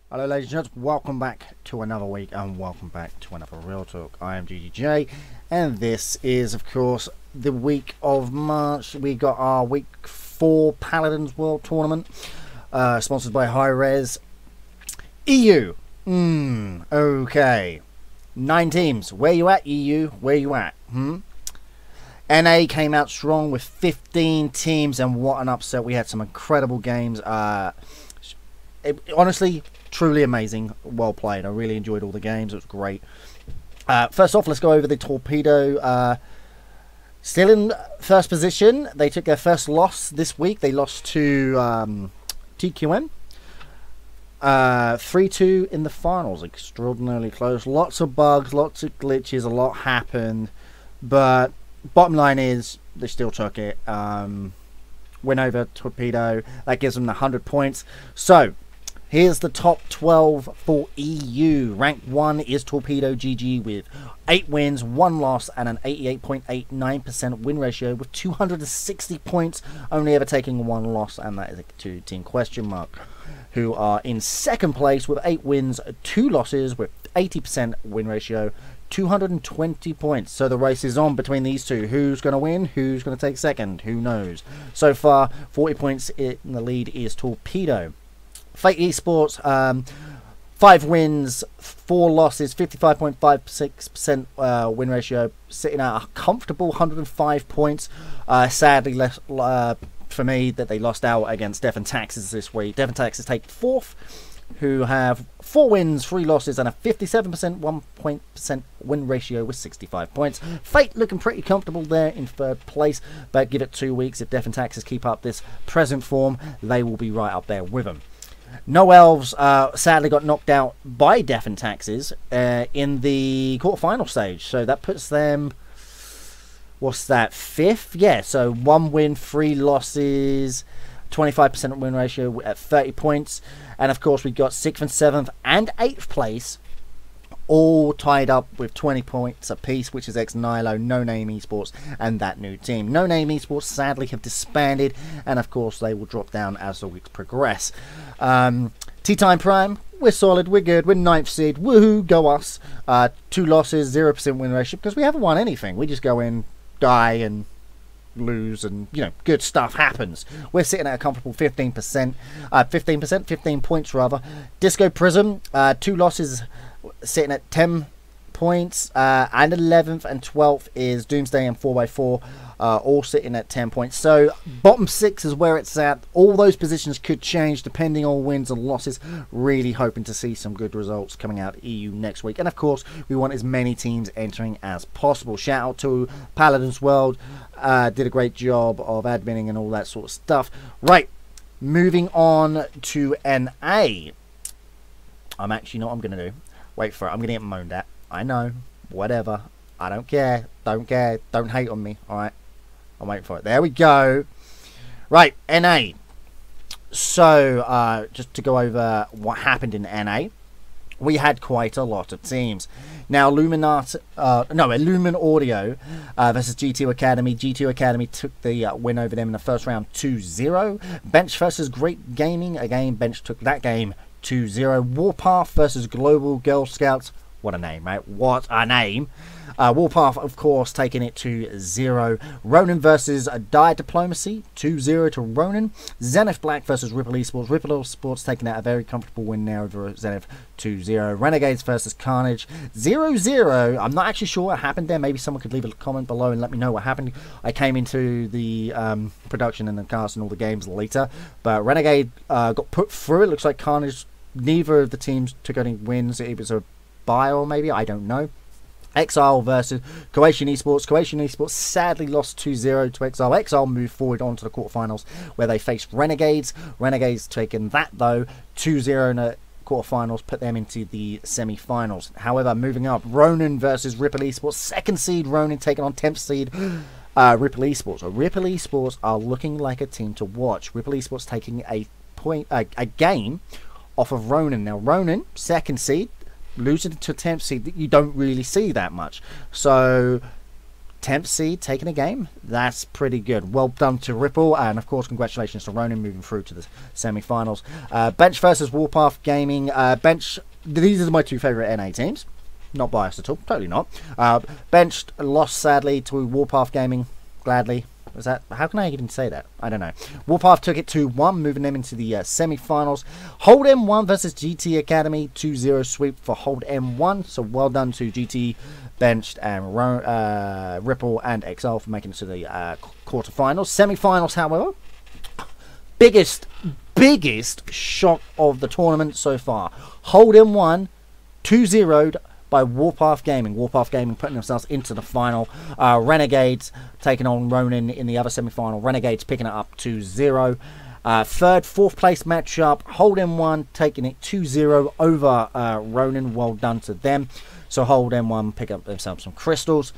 Hello ladies and gents, welcome back to another week and welcome back to another Real Talk. I am GGJ and this is of course the week of March. We got our week 4 Paladins World Tournament sponsored by hirez. EU, okay, 9 teams. Where you at, EU? Where you at? NA came out strong with 15 teams and what an upset. We had some incredible games. Honestly, truly amazing. Well played. I really enjoyed all the games. It was great. First off, let's go over the Torpedo. Still in first position. They took their first loss this week. They lost to TQM. 3-2 in the finals. Extraordinarily close. Lots of bugs, lots of glitches. A lot happened. But bottom line is, they still took it. Win over Torpedo. That gives them the 100 points. So, here's the top 12 for EU. Rank 1 is Torpedo GG with 8 wins, 1 loss, and an 88.89% win ratio with 260 points, only ever taking 1 loss, and that is to Team Question Mark, who are in second place with 8 wins, 2 losses, with 80% win ratio, 220 points. So the race is on between these two. Who's going to win? Who's going to take second? Who knows? So far, 40 points in the lead is Torpedo. Fate Esports, 5 wins, 4 losses, 55.56% win ratio, sitting at a comfortable 105 points. Sadly, for me, that they lost out against Death and Taxes this week. Death and Taxes take 4th, who have 4 wins, 3 losses, and a 57% 1% win ratio with 65 points. Fate looking pretty comfortable there in 3rd place, but give it 2 weeks. If Death and Taxes keep up this present form, they will be right up there with them. No Elves sadly got knocked out by Death and Taxes in the quarterfinal stage. So that puts them, what's that, 5th? Yeah, so 1 win, 3 losses, 25% win ratio at 30 points. And of course we got 6th and 7th and 8th place all tied up with 20 points apiece, which is ex-Nilo, No Name Esports, and that new team. No Name Esports sadly have disbanded, and of course they will drop down as the weeks progress. Tea Time Prime, we're solid, we're good, we're 9th seed, woohoo, go us. 2 losses, 0% win ratio, because we haven't won anything. We just go in, die, and lose, and you know, good stuff happens. We're sitting at a comfortable 15%, 15 points rather. Disco Prism, 2 losses, sitting at 10 points, and 11th and 12th is Doomsday and 4x4, all sitting at 10 points. So bottom 6 is where it's at. All those positions could change depending on wins and losses. Really hoping to see some good results coming out of EU next week, and of course we want as many teams entering as possible. Shout out to Paladinsworld, did a great job of adminning and all that sort of stuff. Right, moving on to NA. I'm actually not what I'm gonna do. Wait for it. I'm going to get moaned at. I know. Whatever. I don't care. Don't care. Don't hate on me. Alright. I'm waiting for it. There we go. Right. NA. So, just to go over what happened in NA. We had quite a lot of teams. Now, Illumin Audio versus G2 Academy. G2 Academy took the win over them in the first round 2-0. Bench versus Great Gaming. Again, Bench took that game 2-0. Warpath versus Global Girl Scouts. What a name, right? What a name. Warpath, of course, taking it 2-0. Ronin versus Dire Diplomacy. 2-0 to Ronin. Zenith Black versus Ripple Esports. Ripple Esports taking out a very comfortable win now over Zenith 2-0. Renegades versus Carnage. 0-0. I'm not actually sure what happened there. Maybe someone could leave a comment below and let me know what happened. I came into the production and the cast and all the games later. But Renegade got put through. It looks like Carnage, neither of the teams took any wins. It was a bye, or maybe, I don't know. Exile versus Croatian Esports. Croatian Esports sadly lost 2-0 to Exile. Exile moved forward onto the quarterfinals where they faced Renegades. Renegades taken that though, 2-0 in the quarterfinals, put them into the semi-finals. However, moving up, Ronin versus Ripple Esports. 2nd seed Ronin taking on 10th seed Ripple Esports. Ripple Esports are looking like a team to watch. Ripple Esports taking a game off of Ronin. Now Ronin, 2nd seed, losing to 10th seed, that you don't really see that much. So 10th seed taking a game. That's pretty good. Well done to Ripple, and of course congratulations to Ronin moving through to the semi-finals. Bench versus Warpath Gaming. Bench, these are my two favourite NA teams. Not biased at all, totally not. Bench lost sadly to Warpath Gaming. Gladly. Was that, how can I even say that? I don't know. Warpath took it 2-1, moving them into the semi-finals. Hold M1 versus GT Academy, 2-0 sweep for Hold M1. So well done to GT, Benched, and Ripple and XL for making it to the quarterfinals. Semi-finals, however, biggest shock of the tournament so far. Hold M1, 2-0'd by Warpath Gaming. Warpath Gaming putting themselves into the final. Renegades taking on Ronin in the other semi-final. Renegades picking it up 2-0. Third, fourth place matchup. Hold M1 taking it 2-0 over Ronin. Well done to them. So Hold M1 pick up themselves some crystals.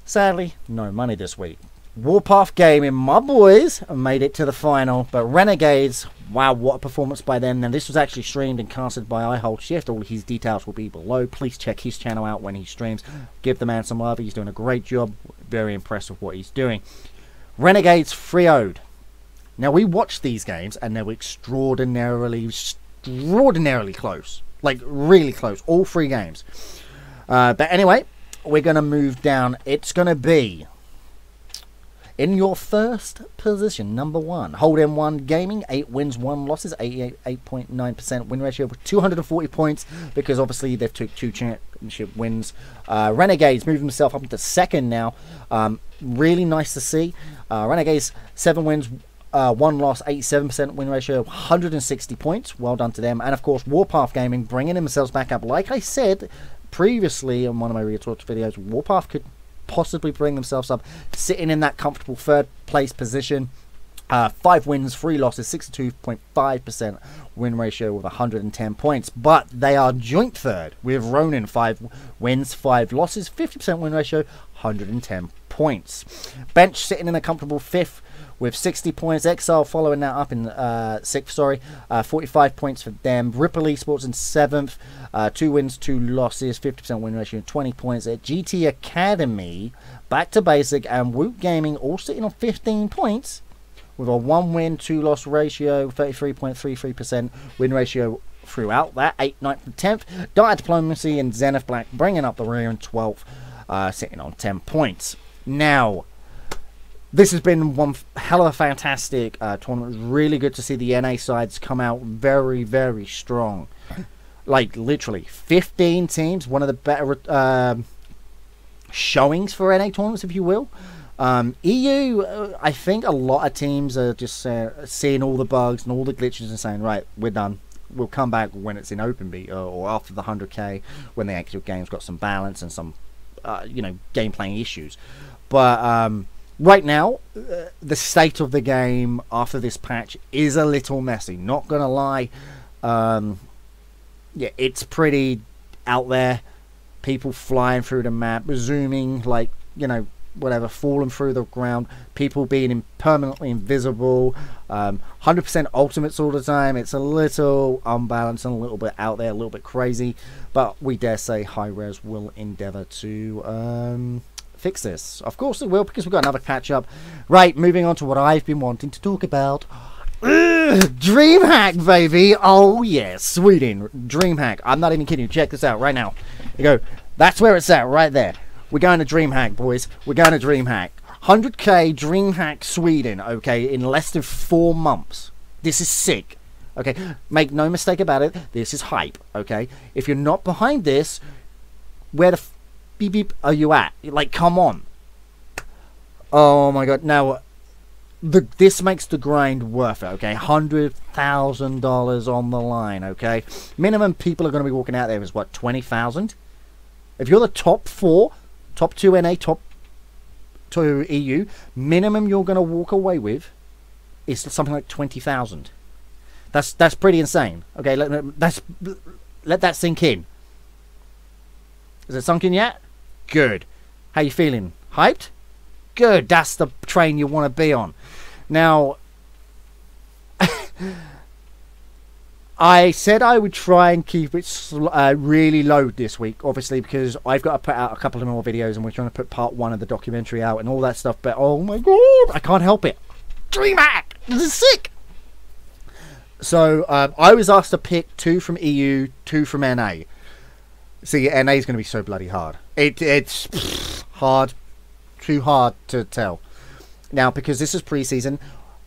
Sadly, no money this week. Warpath Gaming, my boys, made it to the final, but Renegades, wow, what a performance by them. Now, this was actually streamed and casted by iHoldShift. All his details will be below. Please check his channel out when he streams. Give the man some love. He's doing a great job. Very impressed with what he's doing. Renegades 3-0'd. Now, we watched these games, and they were extraordinarily close. Like, really close. All three games. But anyway, we're going to move down. It's going to be... in your first position, number 1, Hold M1 Gaming, 8 wins, 1 losses, 88.9% win ratio, with 240 points, because obviously they've took 2 championship wins. Renegades moving himself up into second now. Really nice to see. Renegades, 7 wins, 1 loss, 87% win ratio, 160 points. Well done to them. And of course, Warpath Gaming bringing themselves back up. Like I said previously in one of my retort videos, Warpath could possibly bring themselves up, sitting in that comfortable third place position. 5 wins, 3 losses, 62.5% win ratio with 110 points. But they are joint third with Ronin, 5 wins, 5 losses, 50% win ratio, 110 points. Bench sitting in a comfortable 5th with 60 points. XL following that up in 6th, 45 points for them. Ripple Esports in 7th, 2 wins, 2 losses, 50% win ratio, 20 points. At GT Academy, Back to Basic, and Woot Gaming all sitting on 15 points with a 1 win, 2 loss ratio, 33.33% win ratio throughout that. 8th, 9th, and 10th. Dire Diplomacy and Zenith Black bringing up the rear in 12th, sitting on 10 points. Now, this has been one hell of a fantastic tournament. Really good to see the NA sides come out very, very strong. Like, literally, 15 teams. One of the better showings for NA tournaments, if you will. EU, I think a lot of teams are just seeing all the bugs and all the glitches and saying, right, we're done. We'll come back when it's in open beta or after the 100k, when the actual game's got some balance and some, game playing issues. But right now, the state of the game after this patch is a little messy. Not gonna lie, yeah, it's pretty out there. People flying through the map, zooming, like, whatever, falling through the ground. People being permanently invisible. 100% ultimates all the time. It's a little unbalanced and a little bit out there, a little bit crazy. But we dare say hirez will endeavour to fix this. Of course it will, because we've got another catch up. Right, moving on to what I've been wanting to talk about. DreamHack, baby. Oh yes, Sweden. DreamHack. I'm not even kidding you. Check this out right now. You go, that's where it's at, right there. We're going to DreamHack, boys. We're going to DreamHack. 100k DreamHack Sweden, okay, in less than 4 months. This is sick. Okay, make no mistake about it. This is hype, okay? If you're not behind this, where the beep beep are you at? Like, come on. Oh my god. Now, this makes the grind worth it, okay? $100,000 on the line, okay? Minimum people are going to be walking out there is what, 20,000? If you're the top 4, top 2 NA, top 2 EU, minimum you're going to walk away with is something like 20,000. That's pretty insane. Okay, let that sink in. Is it sunk in yet? Good. How you feeling? Hyped? Good. That's the train you want to be on. Now, I said I would try and keep it really low this week, obviously, because I've got to put out a couple of more videos and we're trying to put part 1 of the documentary out and all that stuff, but oh my god, I can't help it. DreamHack! This is sick! So, I was asked to pick 2 from EU, 2 from NA. See, NA is going to be so bloody hard. It's hard. Too hard to tell. Now, because this is pre-season,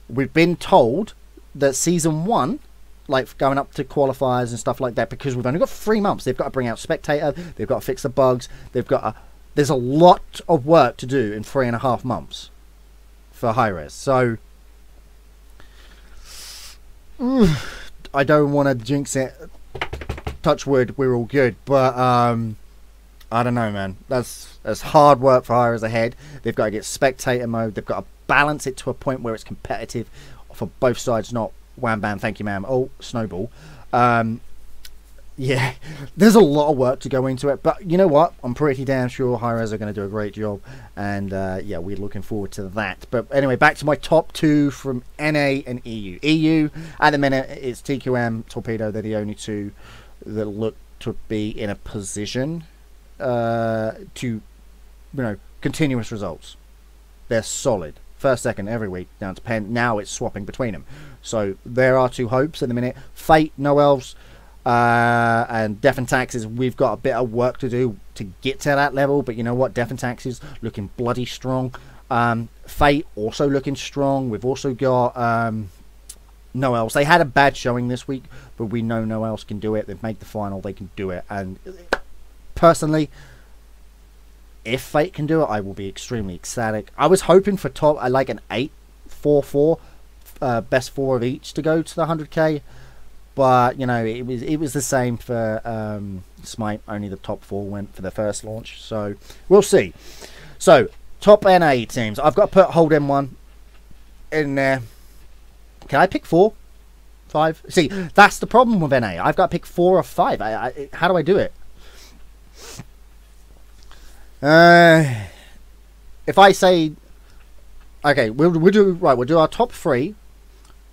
we've been told that Season 1, like going up to qualifiers and stuff like that, because we've only got 3 months. They've got to bring out Spectator. They've got to fix the bugs. There's a lot of work to do in 3.5 months for hirez. So, I don't want to jinx it. Touch wood, we're all good. But, I don't know, man. That's hard work for hirez ahead. They've got to get Spectator mode. They've got to balance it to a point where it's competitive for both sides, not wham bam, thank you ma'am. Oh, snowball. Yeah, there's a lot of work to go into it, but you know what? I'm pretty damn sure hirez are going to do a great job, and yeah, we're looking forward to that. But anyway, back to my top 2 from NA and EU. EU, at the minute, it's TQM, Torpedo. They're the only 2 that look to be in a position to, continuous results. They're solid. First, second, every week, down to pen. Now it's swapping between them. So there are 2 hopes in the minute. Fate, No Elves, and Death and Taxes. We've got a bit of work to do to get to that level. But you know what? Death and Taxes looking bloody strong. Fate also looking strong. We've also got No Elves. They had a bad showing this week, but we know No Elves can do it. They've made the final. They can do it. And personally, if Fate can do it, I will be extremely ecstatic. I was hoping for like an 8-4-4, best 4 of each to go to the 100k, but it was the same for Smite. Only the top 4 went for the first launch, so we'll see. So top NA teams, I've got to put Hold M1 in there. Can I pick 4, 5? See, that's the problem with NA. I've got to pick 4 or 5. How do I do it? If I say, okay, we'll do our top 3.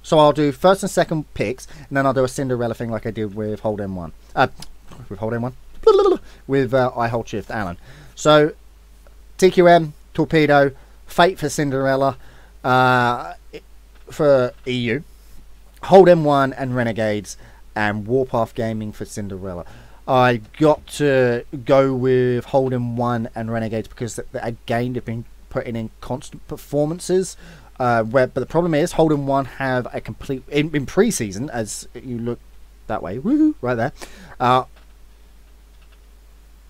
So I'll do first and second picks, and then I'll do a Cinderella thing like I did with Hold M1. With I Hold Shift Alan. So TQM, Torpedo, Fate for Cinderella, for EU, Hold M1 and Renegades, and Warpath Gaming for Cinderella. I got to go with Hold M1 and Renegades because again they've been putting in constant performances. But the problem is Hold M1 have a complete in pre-season, as you look that way, woohoo, right there.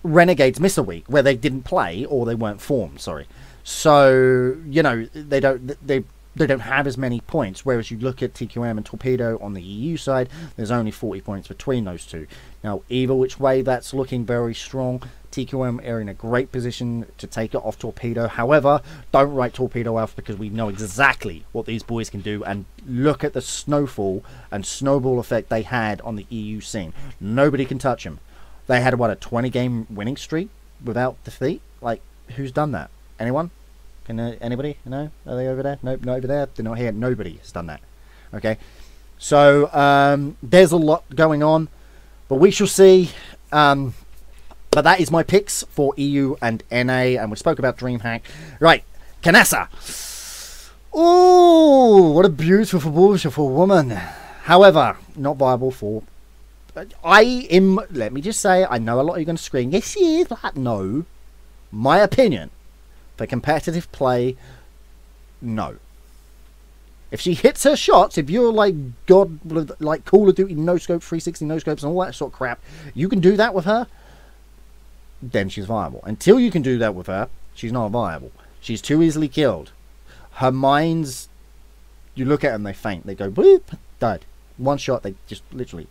Renegades miss a week where they didn't play or they weren't formed. Sorry, so they don't have as many points, whereas you look at TQM and Torpedo on the EU side, there's only 40 points between those 2. Now, either which way, that's looking very strong. TQM are in a great position to take it off Torpedo. However, don't write Torpedo off because we know exactly what these boys can do, and look at the snowfall and snowball effect they had on the EU scene. Nobody can touch them. They had, what, a 20-game winning streak without defeat? Like, who's done that? Anyone? Anybody? No? Are they over there? Nope, not over there. They're not here. Nobody has done that. Okay. So, there's a lot going on, but we shall see. But that is my picks for EU and NA, and we spoke about DreamHack. Right, Canessa. Oh, what a beautiful woman. However, not viable for... let me just say, I know a lot of you are going to scream, yes she is, but no. My opinion, for competitive play, no. If she hits her shots, if you're like God, like Call of Duty no-scope, 360 no-scopes and all that sort of crap, you can do that with her, then she's viable. Until you can do that with her, she's not viable. She's too easily killed. Her mines, you look at them, they faint. They go, boop, died. One shot, they just literally...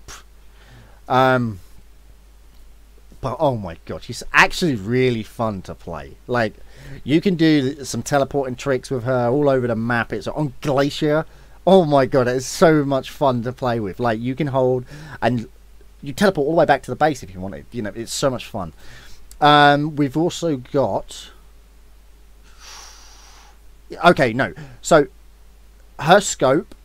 But oh my god, she's actually really fun to play. Like, you can do some teleporting tricks with her all over the map. It's on Glacier. Oh my god, it's so much fun to play with. Like, you can hold and you teleport all the way back to the base if you want it. You know, it's so much fun. We've also got... Okay, no. So, her scope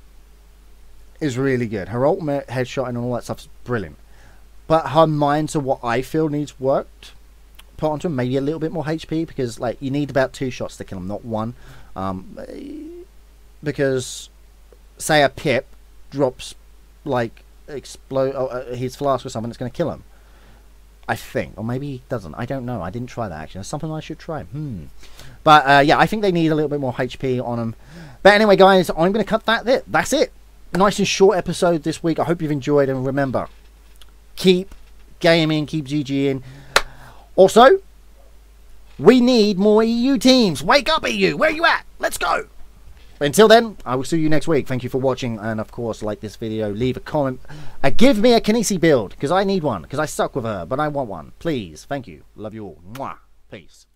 is really good. Her ultimate headshot and all that stuff is brilliant. But her mines are what I feel needs worked. Put onto him, maybe a little bit more HP, because like you need about 2 shots to kill him, not 1. Because say a pip drops like explode his flask or something, it's going to kill him. I think, or maybe he doesn't. I don't know. I didn't try that actually. It's something I should try. But yeah, I think they need a little bit more HP on them. But anyway, guys, I'm going to cut that there. That's it. Nice and short episode this week. I hope you've enjoyed, and remember, keep gaming, keep GGing. Also, we need more EU teams. Wake up, EU. Where are you at? Let's go. Until then, I will see you next week. Thank you for watching. And, of course, like this video. Leave a comment. Give me a Kinesi build, because I need one. Because I suck with her, but I want one. Please. Thank you. Love you all. Mwah. Peace.